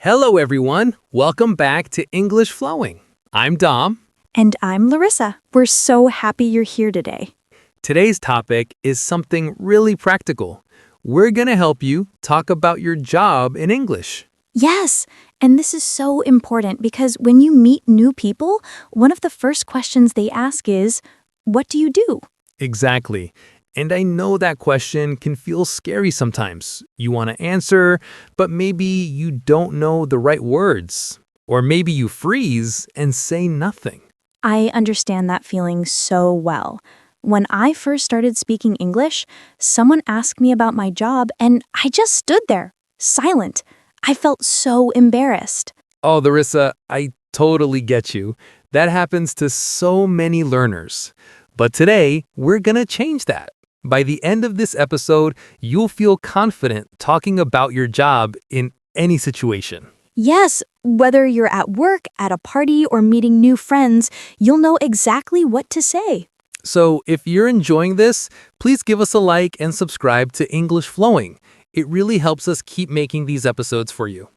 Hello, everyone. Welcome back to English Flowing. I'm Dom. And I'm Larissa. We're so happy you're here today. Today's topic is something really practical. We're going to help you talk about your job in English. Yes, and this is so important because when you meet new people, one of the first questions they ask is, "What do you do?" Exactly. And I know that question can feel scary sometimes. You want to answer, but maybe you don't know the right words. Or maybe you freeze and say nothing. I understand that feeling so well. When I first started speaking English, someone asked me about my job and I just stood there, silent. I felt so embarrassed. Oh, Larissa, I totally get you. That happens to so many learners. But today, we're going to change that. By the end of this episode, you'll feel confident talking about your job in any situation. Yes, whether you're at work, at a party, or meeting new friends, you'll know exactly what to say. So if you're enjoying this, please give us a like and subscribe to English Flowing. It really helps us keep making these episodes for you.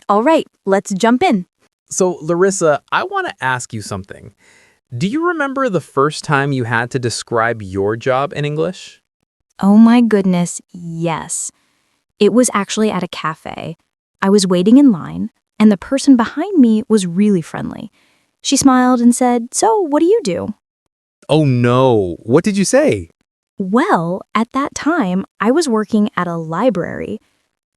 All right, let's jump in. So, Larissa, I want to ask you something. Do you remember the first time you had to describe your job in English? Oh my goodness, yes. It was actually at a cafe. I was waiting in line, and the person behind me was really friendly. She smiled and said, "So, what do you do?" Oh no, what did you say? Well, at that time, I was working at a library,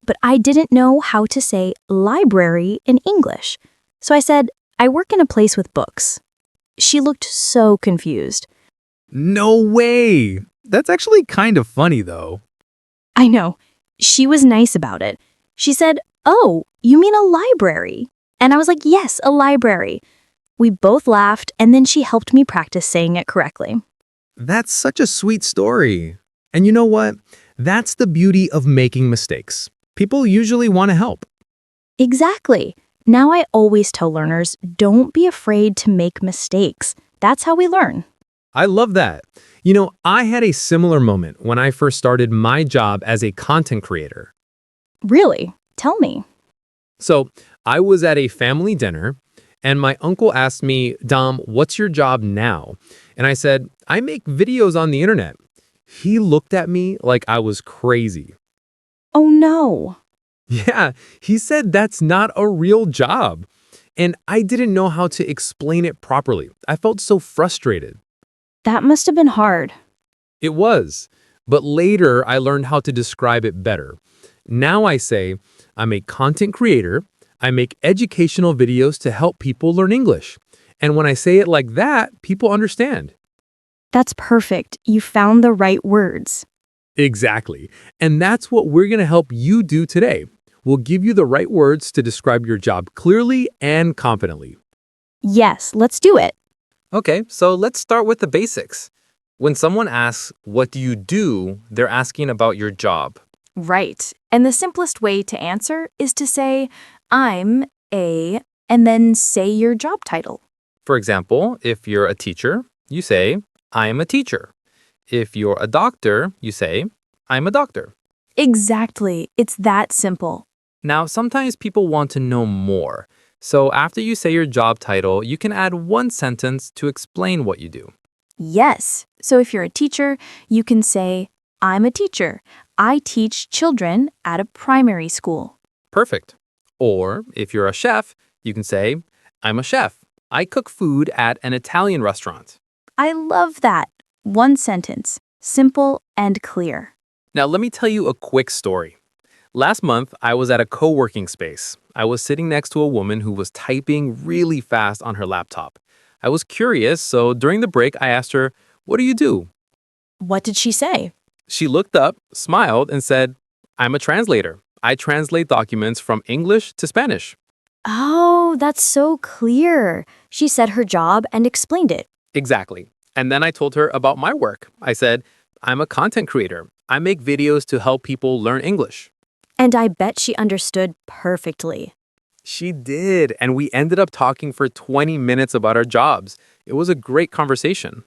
but I didn't know how to say library in English. So I said, "I work in a place with books." She looked so confused. No way! That's actually kind of funny though. I know. She was nice about it. She said, "Oh, you mean a library?" And I was like, "Yes, a library." We both laughed, and then she helped me practice saying it correctly. That's such a sweet story. And you know what? That's the beauty of making mistakes. People usually want to help. Exactly. Now I always tell learners, don't be afraid to make mistakes. That's how we learn. I love that. You know, I had a similar moment when I first started my job as a content creator. Really? Tell me. So I was at a family dinner and my uncle asked me, "Dom, what's your job now?" And I said, "I make videos on the internet." He looked at me like I was crazy. Oh no. Yeah, he said that's not a real job. And I didn't know how to explain it properly. I felt so frustrated. That must have been hard. It was. But later, I learned how to describe it better. Now I say, I'm a content creator. I make educational videos to help people learn English. And when I say it like that, people understand. That's perfect. You found the right words. Exactly. And that's what we're going to help you do today. We'll give you the right words to describe your job clearly and confidently. Yes, let's do it. Okay, so let's start with the basics. When someone asks, "What do you do?" they're asking about your job. Right. And the simplest way to answer is to say, "I'm a," and then say your job title. For example, if you're a teacher, you say, "I am a teacher." If you're a doctor, you say, "I'm a doctor." Exactly. It's that simple. Now, sometimes people want to know more. So after you say your job title, you can add one sentence to explain what you do. Yes. So if you're a teacher, you can say, "I'm a teacher. I teach children at a primary school." Perfect. Or if you're a chef, you can say, "I'm a chef. I cook food at an Italian restaurant." I love that. One sentence, simple and clear. Now, let me tell you a quick story. Last month, I was at a co-working space. I was sitting next to a woman who was typing really fast on her laptop. I was curious, so during the break, I asked her, "What do you do?" What did she say? She looked up, smiled, and said, "I'm a translator. I translate documents from English to Spanish." Oh, that's so clear. She said her job and explained it. Exactly. And then I told her about my work. I said, "I'm a content creator. I make videos to help people learn English." And I bet she understood perfectly. She did, and we ended up talking for 20 minutes about our jobs. It was a great conversation.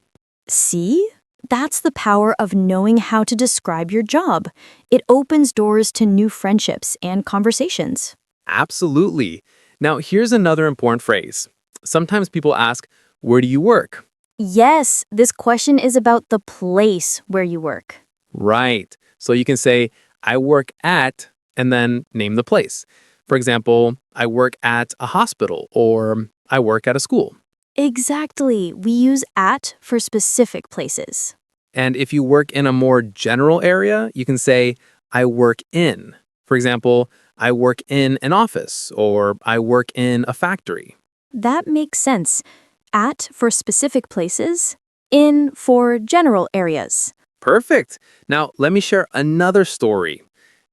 See? That's the power of knowing how to describe your job. It opens doors to new friendships and conversations. Absolutely. Now, here's another important phrase. Sometimes people ask, where do you work? Yes, this question is about the place where you work. Right. So you can say, I work at, and then name the place. For example, I work at a hospital or I work at a school. Exactly. We use at for specific places. And if you work in a more general area, you can say, I work in. For example, I work in an office or I work in a factory. That makes sense. At for specific places, in for general areas. Perfect. Now, let me share another story.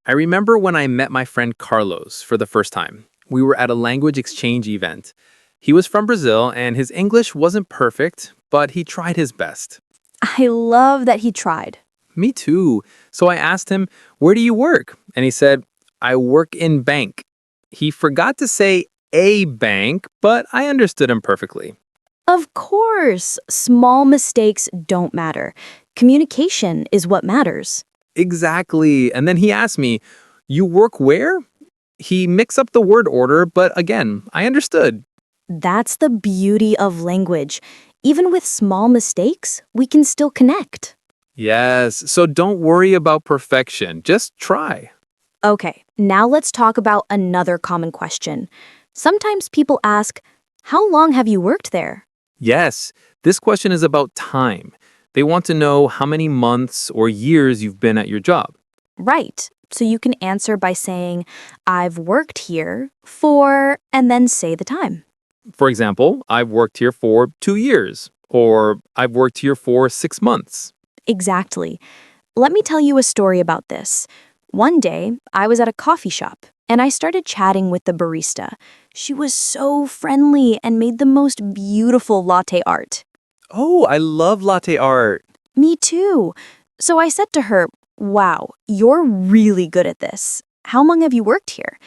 I remember when I met my friend Carlos for the first time. We were at a language exchange event. He was from Brazil and his English wasn't perfect, but he tried his best. I love that he tried. Me too. So I asked him, where do you work? And he said, I work in bank. He forgot to say a bank, but I understood him perfectly. Of course, small mistakes don't matter. Communication is what matters. Exactly. And then he asked me, you work where? He mixed up the word order, but again, I understood. That's the beauty of language. Even with small mistakes, we can still connect. Yes, so don't worry about perfection. Just try. Okay, now let's talk about another common question. Sometimes people ask, how long have you worked there? Yes, this question is about time. They want to know how many months or years you've been at your job. Right. So you can answer by saying, I've worked here for, and then say the time. For example, I've worked here for 2 years, or I've worked here for 6 months. Exactly. Let me tell you a story about this. One day, I was at a coffee shop and I started chatting with the barista. She was so friendly and made the most beautiful latte art. Oh, I love latte art. Me too. So I said to her, wow, you're really good at this. How long have you worked here?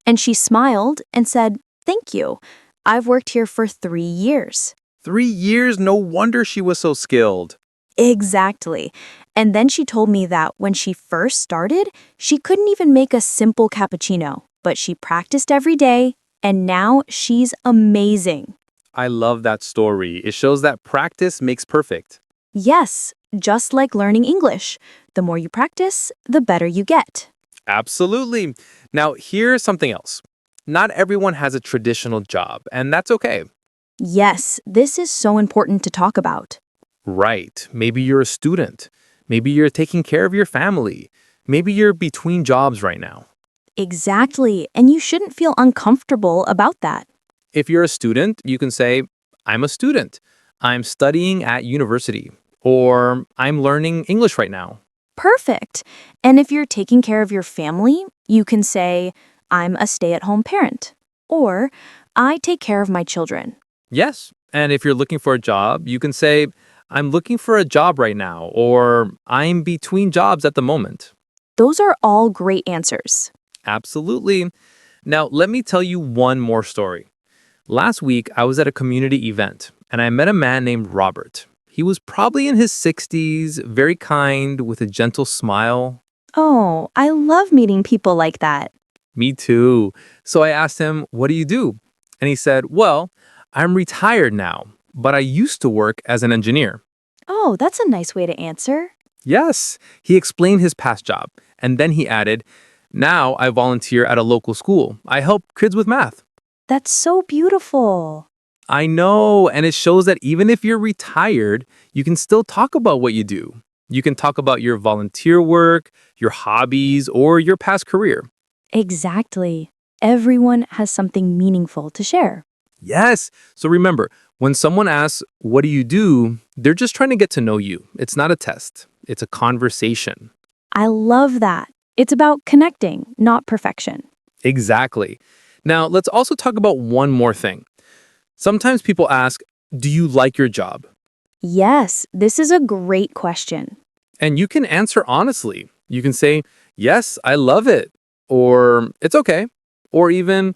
And she smiled and said, thank you. I've worked here for 3 years. 3 years? No wonder she was so skilled. Exactly. And then she told me that when she first started, she couldn't even make a simple cappuccino, but she practiced every day, and now she's amazing. I love that story. It shows that practice makes perfect. Yes, just like learning English. The more you practice, the better you get. Absolutely. Now, here's something else. Not everyone has a traditional job, and that's okay. Yes, this is so important to talk about. Right. Maybe you're a student. Maybe you're taking care of your family. Maybe you're between jobs right now. Exactly, and you shouldn't feel uncomfortable about that. If you're a student, you can say, I'm a student. I'm studying at university. Or I'm learning English right now. Perfect. And if you're taking care of your family, you can say, I'm a stay-at-home parent. Or, I take care of my children. Yes. And if you're looking for a job, you can say, I'm looking for a job right now. Or I'm between jobs at the moment. Those are all great answers. Absolutely. Now, let me tell you one more story. Last week, I was at a community event and I met a man named Robert. He was probably in his 60s, very kind, with a gentle smile. Oh, I love meeting people like that. Me too. So I asked him, what do you do? And he said, well, I'm retired now, but I used to work as an engineer. Oh, that's a nice way to answer. Yes, he explained his past job. And then he added, now I volunteer at a local school. I help kids with math. That's so beautiful. I know, and it shows that even if you're retired, you can still talk about what you do. You can talk about your volunteer work, your hobbies, or your past career. Exactly. Everyone has something meaningful to share. Yes. So remember, when someone asks, what do you do? They're just trying to get to know you. It's not a test. It's a conversation. I love that. It's about connecting, not perfection. Exactly. Now, let's also talk about one more thing. Sometimes people ask, do you like your job? Yes, this is a great question. And you can answer honestly. You can say, yes, I love it. Or it's okay. Or even,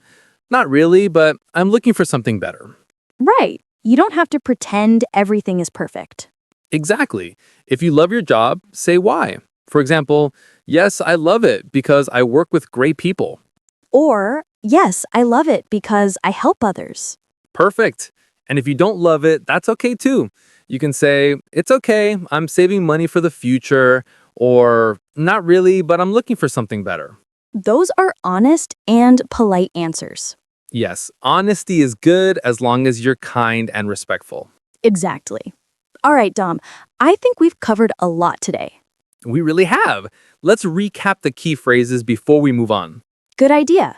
not really, but I'm looking for something better. Right. You don't have to pretend everything is perfect. Exactly. If you love your job, say why. For example, yes, I love it because I work with great people. Or Yes, I love it because I help others. Perfect. And if you don't love it, that's okay too. You can say, it's okay, I'm saving money for the future, or not really, but I'm looking for something better. Those are honest and polite answers. Yes, honesty is good as long as you're kind and respectful. Exactly. All right, Dom, I think we've covered a lot today. We really have. Let's recap the key phrases before we move on. Good idea.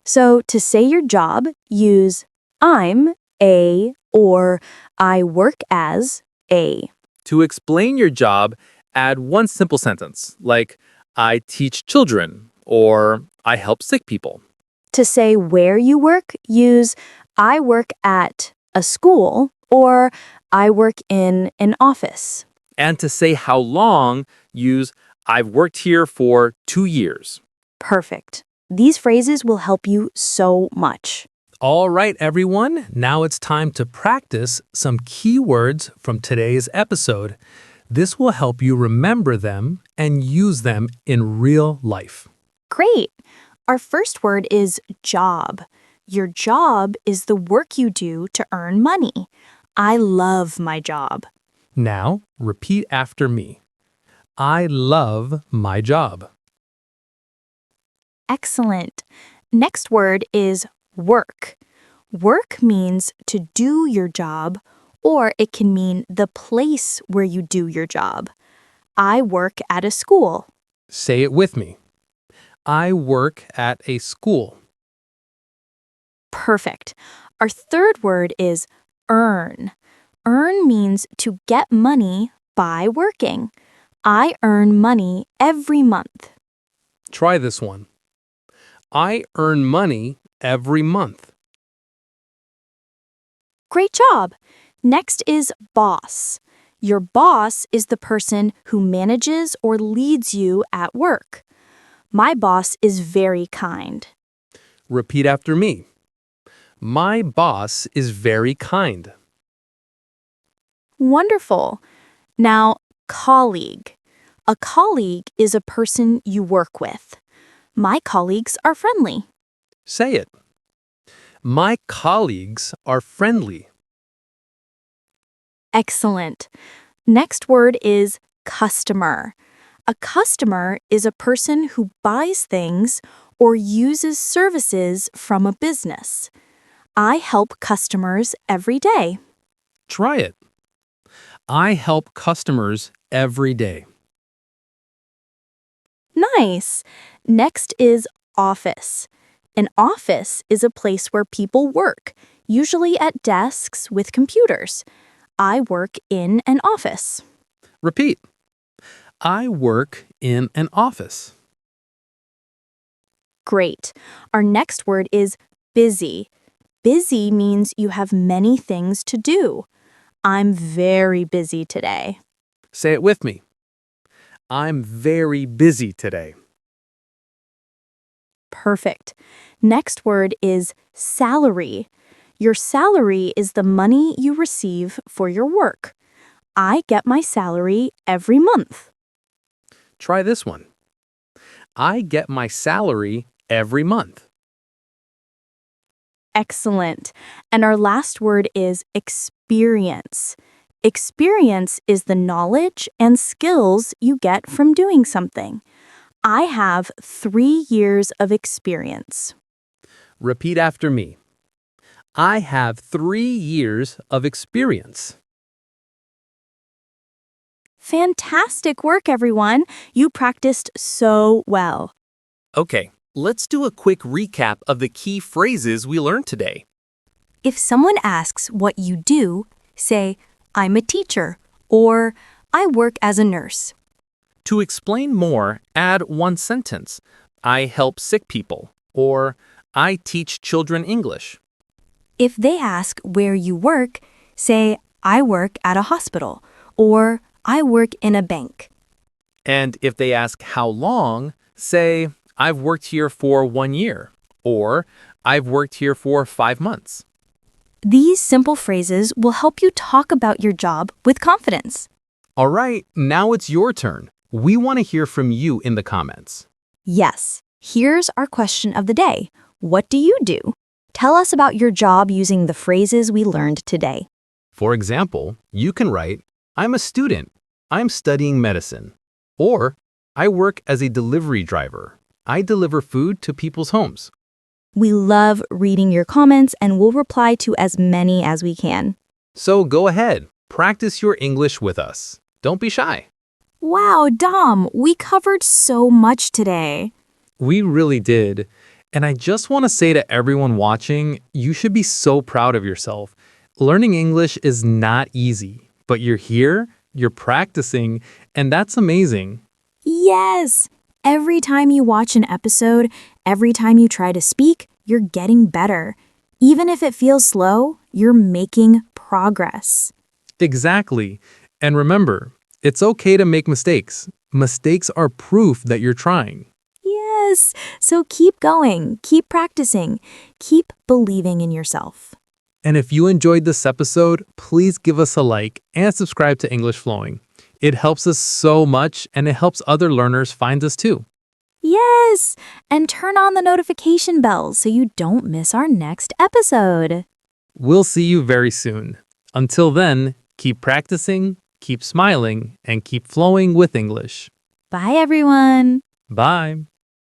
So to say your job, use I'm a or I work as a. To explain your job, add one simple sentence, like, I teach children, or I help sick people. To say where you work, use I work at a school or I work in an office. And to say how long, use, I've worked here for 2 years. Perfect. These phrases will help you so much. All right, everyone. Now it's time to practice some key words from today's episode. This will help you remember them and use them in real life. Great. Our first word is job. Your job is the work you do to earn money. I love my job. Now, repeat after me. I love my job. Excellent. Next word is work. Work means to do your job, or it can mean the place where you do your job. I work at a school. Say it with me. I work at a school. Perfect. Our third word is earn. Earn means to get money by working. I earn money every month. Try this one. I earn money every month. Great job. Next is boss. Your boss is the person who manages or leads you at work. My boss is very kind. Repeat after me. My boss is very kind. Wonderful. Now, colleague. A colleague is a person you work with. My colleagues are friendly. Say it. My colleagues are friendly. Excellent. Next word is customer. A customer is a person who buys things or uses services from a business. I help customers every day. Try it. I help customers every day. Nice. Next is office. An office is a place where people work, usually at desks with computers. I work in an office. Repeat. I work in an office. Great. Our next word is busy. Busy means you have many things to do. I'm very busy today. Say it with me. I'm very busy today. Perfect. Next word is salary. Your salary is the money you receive for your work. I get my salary every month. Try this one. I get my salary every month. Excellent. And our last word is experience. Experience is the knowledge and skills you get from doing something. I have 3 years of experience. Repeat after me. I have 3 years of experience. Fantastic work, everyone. You practiced so well. Okay, let's do a quick recap of the key phrases we learned today. If someone asks what you do, say, I'm a teacher, or I work as a nurse. To explain more, add one sentence. I help sick people, or I teach children English. If they ask where you work, say, I work at a hospital, or I work in a bank. And if they ask how long, say, I've worked here for 1 year, or I've worked here for 5 months. These simple phrases will help you talk about your job with confidence. All right, now it's your turn. We want to hear from you in the comments. Yes, here's our question of the day. What do you do? Tell us about your job using the phrases we learned today. For example, you can write, I'm a student. I'm studying medicine. Or, I work as a delivery driver. I deliver food to people's homes. We love reading your comments and we'll reply to as many as we can. So go ahead, practice your English with us. Don't be shy. Wow, Dom, we covered so much today. We really did. And I just want to say to everyone watching, you should be so proud of yourself. Learning English is not easy, but you're here, you're practicing, and that's amazing. Yes! Every time you watch an episode, every time you try to speak, you're getting better. Even if it feels slow, you're making progress. Exactly. And remember, it's okay to make mistakes. Mistakes are proof that you're trying. Yes! So keep going, keep practicing, keep believing in yourself. And if you enjoyed this episode, please give us a like and subscribe to English Flowing. It helps us so much and it helps other learners find us too. Yes! And turn on the notification bell so you don't miss our next episode. We'll see you very soon. Until then, keep practicing, keep smiling, and keep flowing with English. Bye, everyone. Bye.